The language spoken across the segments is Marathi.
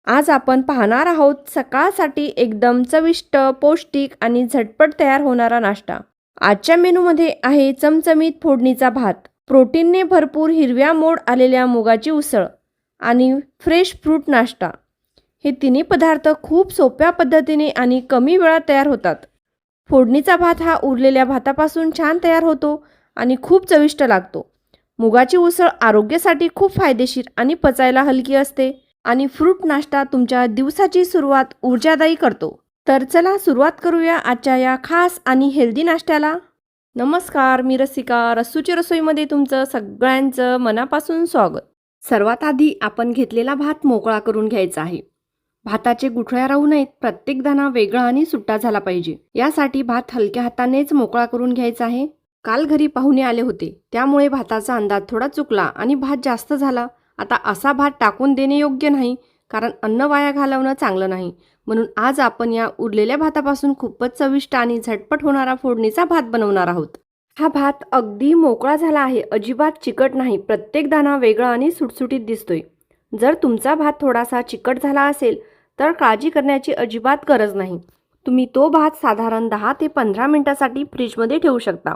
आज आपण पाहणार आहोत सकाळसाठी एकदम चविष्ट, पौष्टिक आणि झटपट तयार होणारा नाश्ता. आजच्या मेनूमध्ये आहे चमचमीत फोडणीचा भात, प्रोटीनने भरपूर हिरव्या मोड आलेल्या मुगाची उसळ आणि फ्रेश फ्रूट नाश्ता. हे तिन्ही पदार्थ खूप सोप्या पद्धतीने आणि कमी वेळात तयार होतात. फोडणीचा भात हा उरलेल्या भातापासून छान तयार होतो आणि खूप चविष्ट लागतो. मुगाची उसळ आरोग्यासाठी खूप फायदेशीर आणि पचायला हलकी असते आणि फ्रूट नाश्ता तुमच्या दिवसाची सुरुवात ऊर्जादायी करतो. तर चला सुरुवात करूया आजच्या या खास आणि हेल्दी नाश्त्याला. नमस्कार, मी रसिका. रस्सूची रसोईमध्ये तुमचं सगळ्यांचं मनापासून स्वागत. सर्वात आधी आपण घेतलेला भात मोकळा करून घ्यायचा आहे. भाताचे गुठळ्या राहू नयेत, प्रत्येक दाणा वेगळा आणि सुट्टा झाला पाहिजे. यासाठी भात हलक्या हातानेच मोकळा करून घ्यायचा आहे. काल घरी पाहुणे आले होते, त्यामुळे भाताचा अंदाज थोडा चुकला आणि भात जास्त झाला. आता असा भात टाकून देणे योग्य नाही, कारण अन्न वाया घालवणं चांगलं नाही. म्हणून आज आपण या उरलेल्या भातापासून खूपच चविष्ट आणि झटपट होणारा फोडणीचा भात बनवणार आहोत. हा भात अगदी मोकळा झाला आहे, अजिबात चिकट नाही. प्रत्येक दाणा वेगळा आणि सुटसुटीत दिसतोय. जर तुमचा भात थोडासा चिकट झाला असेल तर काळजी करण्याची अजिबात गरज नाही. तुम्ही तो भात साधारण 10 ते 15 मिनिटांसाठी फ्रीजमध्ये ठेवू शकता.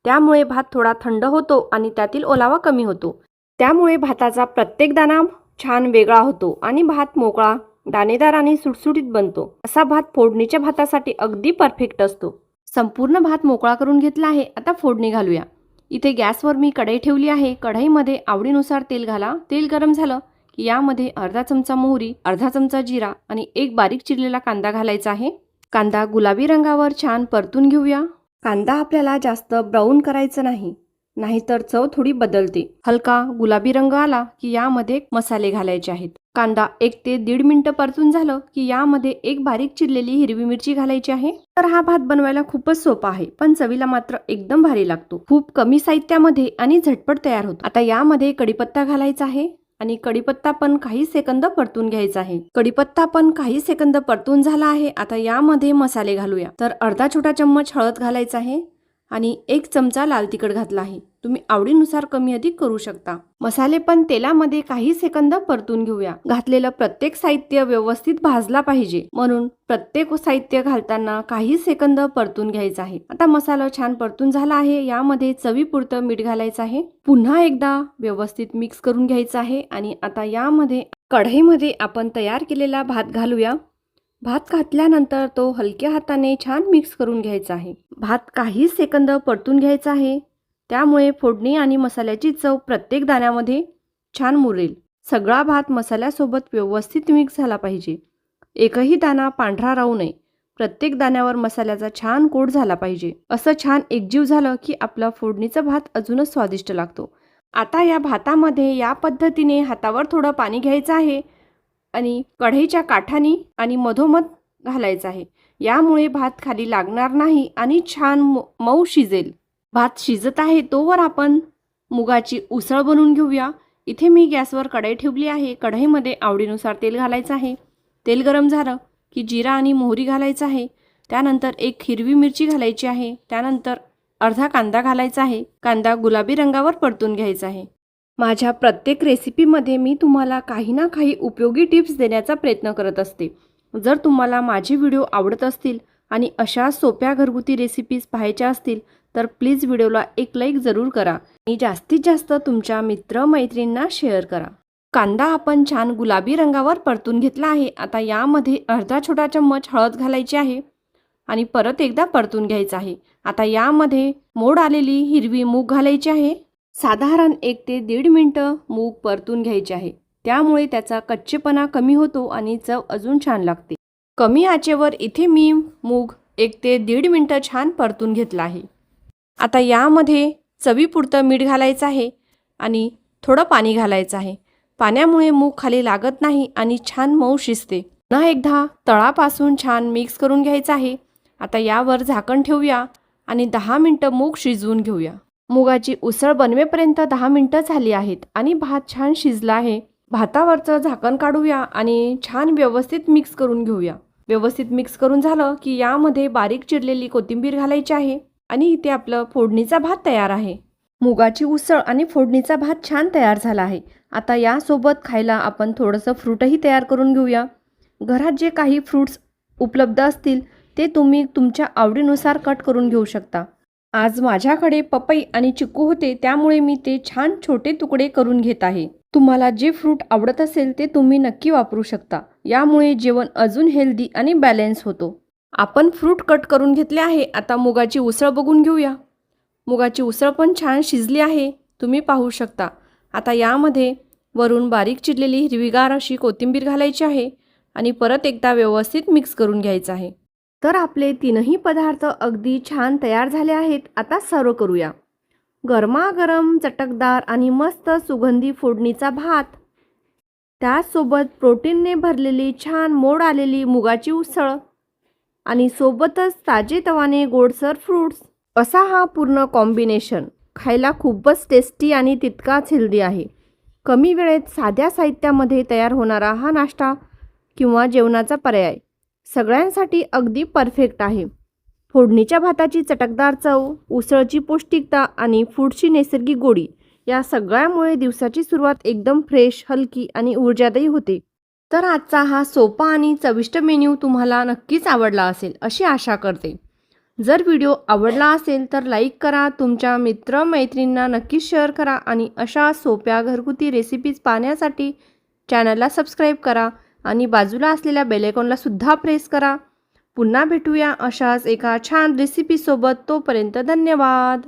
त्यामुळे भात थोडा थंड होतो आणि त्यातील ओलावा कमी होतो. त्यामुळे भाताचा प्रत्येक दाणा छान वेगळा होतो आणि भात मोकळा, दाणेदार आणि सुटसुटीत बनतो. असा भात फोडणीच्या भातासाठी अगदी परफेक्ट असतो. संपूर्ण भात मोकळा करून घेतला आहे. आता फोडणी घालूया. इथे गॅसवर मी कढई ठेवली आहे. कढईमध्ये आवडीनुसार तेल घाला. तेल गरम झालं की यामध्ये अर्धा चमचा मोहरी, अर्धा चमचा जिरा आणि एक बारीक चिरलेला कांदा घालायचा आहे. कांदा गुलाबी रंगावर छान परतून घेऊया. कांदा आपल्याला जास्त ब्राऊन करायचं नाही, नाहीतर चव थोडी बदलते. हलका गुलाबी रंग आला की यामध्ये मसाले घालायचे आहेत. कांदा 1 ते 1.5 मिनिटं परतून झालं की यामध्ये एक बारीक चिरलेली हिरवी मिरची घालायची आहे. तर हा भात बनवायला खूपच सोपा आहे, पण चवीला मात्र एकदम भारी लागतो. खूप कमी साहित्यामध्ये आणि झटपट तयार होतो. आता यामध्ये कढीपत्ता घालायचा आहे आणि कढीपत्ता पण काही सेकंद परतून घ्यायचा आहे. कढीपत्ता पण काही सेकंद परतून झाला आहे. आता यामध्ये मसाले घालूया. तर अर्धा छोटा चम्मच हळद घालायचा आहे आणि 1 चमचा लाल तिखट घातला आहे. तुम्ही आवडीनुसार कमी अधिक करू शकता. मसाले पण तेलामध्ये काही सेकंद परतून घेऊया. घातलेलं प्रत्येक साहित्य व्यवस्थित भाजला पाहिजे, म्हणून प्रत्येक साहित्य घालताना काही सेकंद परतून घ्यायचं आहे. आता मसाला छान परतून झाला आहे. यामध्ये चवीपुरतं मीठ घालायचं आहे. पुन्हा एकदा व्यवस्थित मिक्स करून घ्यायचं आहे आणि आता यामध्ये कढईमध्ये आपण तयार केलेला भात घालूया. भात घातल्यानंतर तो हलक्या हाताने छान मिक्स करून घ्यायचा आहे. भात काही सेकंद परतून घ्यायचा आहे. त्यामुळे फोडणी आणि मसाल्याची चव प्रत्येक दाण्यामध्ये छान मुरेल. सगळा भात मसाल्यासोबत व्यवस्थित मिक्स झाला पाहिजे. एकही दाणा पांढरा राहू नये. प्रत्येक दाण्यावर मसाल्याचा छान कोट झाला पाहिजे. असं छान एकजीव झालं की आपला फोडणीचा भात अजूनच स्वादिष्ट लागतो. आता या भातामध्ये या पद्धतीने हातावर थोडं पाणी घ्यायचं आहे आणि कढईच्या काठानी आणि मधोमध घालायचं आहे. यामुळे भात खाली लागणार नाही आणि छान मऊ शिजेल. भात शिजत आहे तोवर आपण मुगाची उसळ बनवून घेऊया. इथे मी गॅसवर कढई ठेवली आहे. कढईमध्ये आवडीनुसार तेल घालायचं आहे. तेल गरम झालं की जिरा आणि मोहरी घालायचं आहे. त्यानंतर 1 हिरवी मिरची घालायची आहे. त्यानंतर अर्धा कांदा घालायचा आहे. कांदा गुलाबी रंगावर परतून घ्यायचा आहे. माझ्या प्रत्येक रेसिपीमध्ये मी तुम्हाला काही ना काही उपयोगी टिप्स देण्याचा प्रयत्न करत असते. जर तुम्हाला माझे व्हिडिओ आवडत असतील आणि अशा सोप्या घरगुती रेसिपीज पाहायच्या असतील तर प्लीज व्हिडिओला एक लाईक जरूर करा आणि जास्तीत जास्त तुमच्या मित्रमैत्रिणींना शेअर करा. कांदा आपण छान गुलाबी रंगावर परतून घेतला आहे. आता यामध्ये अर्धा छोटा चम्मच हळद घालायची आहे आणि परत एकदा परतून घ्यायचं आहे. आता यामध्ये मोड आलेली हिरवी मूग घालायची आहे. साधारण 1 ते 1.5 मिनिटं मूग परतून घ्यायचे आहे. त्यामुळे त्याचा कच्चेपणा कमी होतो आणि चव अजून छान लागते. कमी आचेवर इथे मी मूग 1 ते 1.5 मिनिटं छान परतून घेतला आहे. आता यामध्ये चवीपुरतं मीठ घालायचं आहे आणि थोडं पाणी घालायचं आहे. पाण्यामुळे मूग खाली लागत नाही आणि छान मऊ शिजते. पुन्हा एकदा तळापासून छान मिक्स करून घ्यायचं आहे. आता यावर झाकण ठेवूया आणि 10 मिनिटं मूग शिजवून घेऊया. मुगाची उसळ बनवेपर्यंत 10 मिनिटं झाली आहेत आणि भात छान शिजला आहे. भातावरचं झाकण काढूया आणि छान व्यवस्थित मिक्स करून घेऊया. व्यवस्थित मिक्स करून झालं की यामध्ये बारीक चिरलेली कोथिंबीर घालायची आहे आणि इथे आपलं फोडणीचा भात तयार आहे. मुगाची उसळ आणि फोडणीचा भात छान तयार झाला आहे. आता यासोबत खायला आपण थोडंसं फ्रूटही तयार करून घेऊया. घरात जे काही फ्रूट्स उपलब्ध असतील ते तुम्ही तुमच्या आवडीनुसार कट करून घेऊ शकता. आज माझ्याकडे पपई आणि चिकू होते, त्यामुळे मी ते छान छोटे तुकडे करून घेत आहे. तुम्हाला जे फ्रूट आवडत असेल ते तुम्ही नक्की वापरू शकता. यामुळे जेवण अजून हेल्दी आणि बॅलन्स होतो. आपण फ्रूट कट करून घेतले आहे. आता मुगाची उसळ बघून घेऊया. मुगाची उसळ पण छान शिजली आहे, तुम्ही पाहू शकता. आता यामध्ये वरून बारीक चिरलेली हिरवीगार अशी कोथिंबीर घालायची आहे आणि परत एकदा व्यवस्थित मिक्स करून घ्यायचं आहे. तर आपले तीनही पदार्थ अगदी छान तयार झाले आहेत. आता सर्व करूया. गरमागरम चटकदार आणि मस्त सुगंधी फोडणीचा भात, त्याचसोबत प्रोटीनने भरलेली छान मोड आलेली मुगाची उसळ आणि सोबतच ताजेतवाने गोडसर फ्रूट्स, असा हा पूर्ण कॉम्बिनेशन खायला खूपच टेस्टी आणि तितकाच हेल्दी आहे. कमी वेळेत साध्या साहित्यामध्ये तयार होणारा हा नाश्ता किंवा जेवणाचा पर्याय सगळ्यांसाठी अगदी परफेक्ट आहे. फोडणीच्या भाताची चटकदार चव, उसळची पौष्टिकता आणि फूडची नैसर्गिक गोडी या सगळ्यामुळे दिवसाची सुरुवात एकदम फ्रेश, हलकी आणि ऊर्जादायी होते. तर आजचा हा सोपा आणि चविष्ट मेन्यू तुम्हाला नक्कीच आवडला असेल अशी आशा करते. जर व्हिडिओ आवडला असेल तर लाईक करा, तुमच्या मित्रमैत्रिणींना नक्की शेअर करा आणि अशा सोप्या घरगुती रेसिपीज पाहण्यासाठी चॅनलला सबस्क्राईब करा आणि बाजूला असलेल्या बेल आयकॉनला सुद्धा प्रेस करा. पुन्हा भेटूया अशाच एका छान रेसिपीसोबत. तोपर्यंत धन्यवाद.